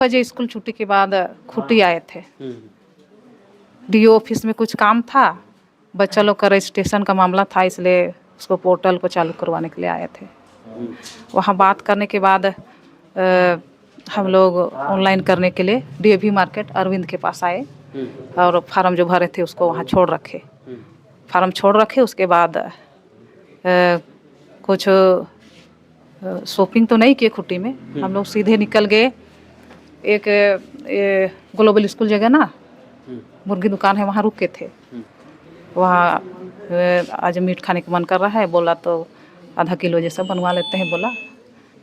बजे स्कूल छुट्टी के बाद खुटी आए थे। डीओ ऑफिस में कुछ काम था, बच्चा लोग का रजिस्ट्रेशन का मामला था, इसलिए उसको पोर्टल को चालू करवाने के लिए आए थे। वहाँ बात करने के बाद हम लोग ऑनलाइन करने के लिए डीएवी मार्केट अरविंद के पास आए और फार्म जो भरे थे उसको वहाँ छोड़ रखे। फार्म छोड़ रखे, उसके बाद कुछ शॉपिंग तो नहीं किए खुट्टी में, हम लोग सीधे निकल गए। एक ग्लोबल स्कूल जगह ना, मुर्गी दुकान है, वहाँ रुके थे। वहाँ आज मीट खाने का मन कर रहा है, बोला तो आधा किलो जैसा बनवा लेते हैं, बोला।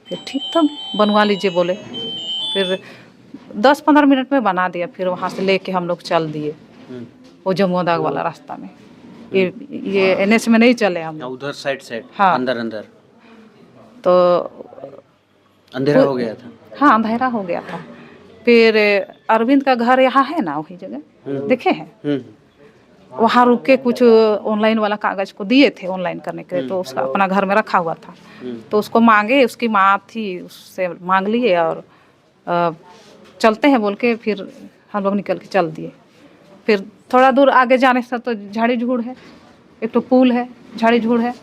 फिर ठीक था, बनवा लीजिए बोले। फिर 10-15 मिनट में बना दिया। फिर वहाँ से लेके हम लोग चल दिए वो जमुआदाग वाला रास्ता में। ये एनएच में नहीं चले हम, उधर साइड हाँ, अंदर तो अंधेरा हो गया था। हाँ, अंधेरा हो गया था। फिर अरविंद का घर यहाँ है ना, वही जगह देखे हैं, वहाँ रुक के कुछ ऑनलाइन वाला कागज को दिए थे ऑनलाइन करने के लिए, तो उसका अपना घर में रखा हुआ था। तो उसको मांगे, उसकी माँ थी, उससे मांग लिए और चलते हैं बोल के फिर हम लोग निकल के चल दिए। फिर थोड़ा दूर आगे जाने से तो झाड़ी झूड़ है, एक तो पुल है, झाड़ी झूड़ है,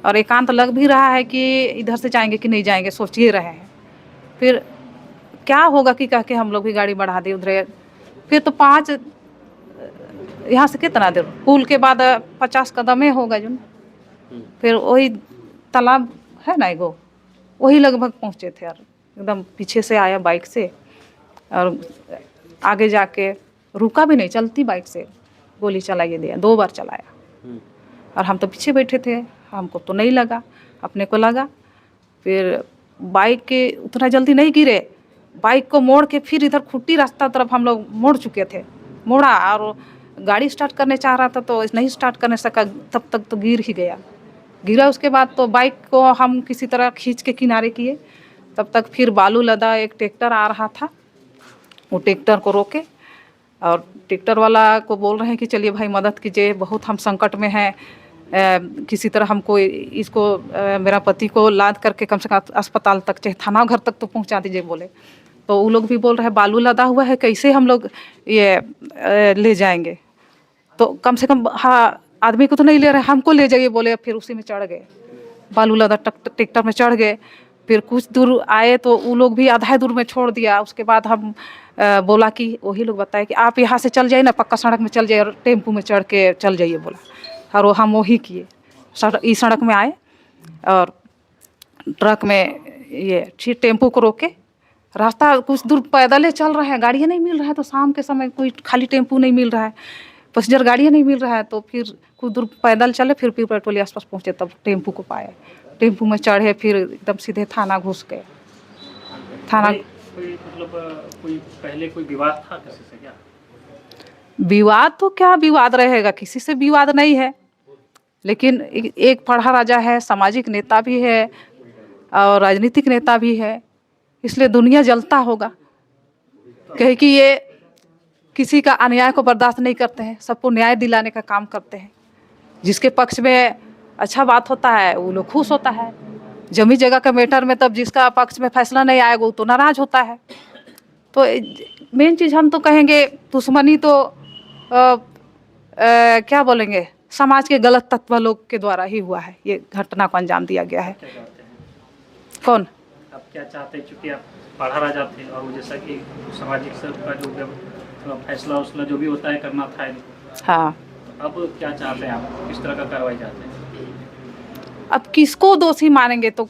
और एकांत लग भी रहा है कि इधर से जाएंगे कि नहीं जाएंगे, सोच ही रहे हैं। फिर क्या होगा कि कह के हम लोग भी गाड़ी बढ़ा दी उधर। फिर तो 5 यहाँ से कितना देर, पुल के बाद 50 कदम होगा जो। फिर वही तालाब है ना एगो, वही लगभग पहुँचे थे यार। एकदम पीछे से आया बाइक से और आगे जाके रुका भी नहीं, चलती बाइक से गोली चलाइए दिया, 2 बार चलाया। और हम तो पीछे बैठे थे, हमको तो नहीं लगा, अपने को लगा। फिर बाइक के उतना जल्दी नहीं गिरे, बाइक को मोड़ के फिर इधर खुट्टी रास्ता तरफ हम लोग मोड़ चुके थे, मोड़ा और गाड़ी स्टार्ट करने चाह रहा था तो नहीं स्टार्ट करने सका, तब तक तो गिर ही गया। गिरा उसके बाद तो बाइक को हम किसी तरह खींच के किनारे किए। तब तक फिर बालू लदा एक ट्रैक्टर आ रहा था, वो ट्रैक्टर को रोके और ट्रैक्टर वाला को बोल रहे हैं कि चलिए भाई मदद कीजिए, बहुत हम संकट में हैं, किसी तरह हमको इसको मेरा पति को लाद करके कम से कम अस्पताल तक, चाहे थाना घर तक तो पहुंचा दीजिए बोले। तो वो लोग भी बोल रहे हैं बालू लदा हुआ है, कैसे हम लोग ये ले जाएंगे, तो कम से कम हाँ आदमी को तो नहीं ले रहे, हमको ले जाइए बोले। फिर उसी में चढ़ गए, बालू लदा ट्रैक्टर में चढ़ गए। फिर कुछ दूर आए तो वो लोग भी आधा दूर में छोड़ दिया। उसके बाद हम बोला कि वही लोग बताए कि आप यहाँ से चल जाइए ना, पक्का सड़क में चल जाइए और टेम्पू में चढ़ के चल जाइए बोला। और हम वही किए, इस सड़क में आए और ट्रक में ये टेम्पू को रोके। रास्ता कुछ दूर पैदल चल रहा है, गाड़ियाँ नहीं मिल रहा है, तो शाम के समय कोई खाली टेम्पू नहीं मिल रहा है, पैसेंजर गाड़ियाँ नहीं मिल रहा है। तो फिर कुछ दूर पैदल चले, फिर पेट्रोल आस पास पहुँचे, तब टेम्पू को पाए। टेम्पू में चढ़े, फिर एकदम सीधे थाना घुस गए। थाना कोई पहले कोई विवाद था किसी से क्या? विवाद तो क्या विवाद रहेगा, किसी से विवाद नहीं है, लेकिन एक पढ़ा राजा है, सामाजिक नेता भी है और राजनीतिक नेता भी है, इसलिए दुनिया जलता होगा। कहे कि ये किसी का अन्याय को बर्दाश्त नहीं करते हैं, सबको न्याय दिलाने का काम करते हैं। जिसके पक्ष में अच्छा बात होता है वो लोग खुश होता है। जमीन जगह के मैटर में तब जिसका पक्ष में फैसला नहीं आएगा वो तो नाराज होता है। तो मेन चीज़ हम तो कहेंगे, दुश्मनी तो क्या बोलेंगे, समाज के गलत तत्व लोग के द्वारा ही हुआ है, ये घटना को अंजाम दिया गया है। कौन आप क्या चाहते हैं, चूँकि आप पढ़ा राजा थे और जैसा कि सामाजिक का जो फैसला उसला जो भी होता है करना था, हाँ, अब क्या चाहते हैं आप, किस तरह का कार्रवाई चाहते हैं? अब किसको दोषी मानेंगे, तो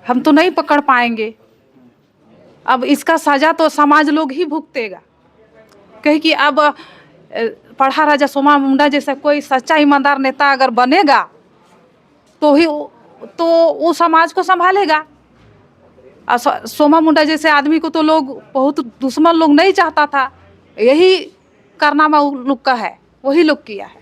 हम तो नहीं पकड़ पाएंगे। अब इसका सजा तो समाज लोग ही भुगतेगा, कहे कि अब पढ़ा राजा सोमा मुंडा जैसा कोई सच्चा ईमानदार नेता अगर बनेगा तो ही तो वो समाज को संभालेगा। सोमा मुंडा जैसे आदमी को तो लोग बहुत दुश्मन लोग नहीं चाहता था, यही कारनामा लोग का है, वही लोग किया है।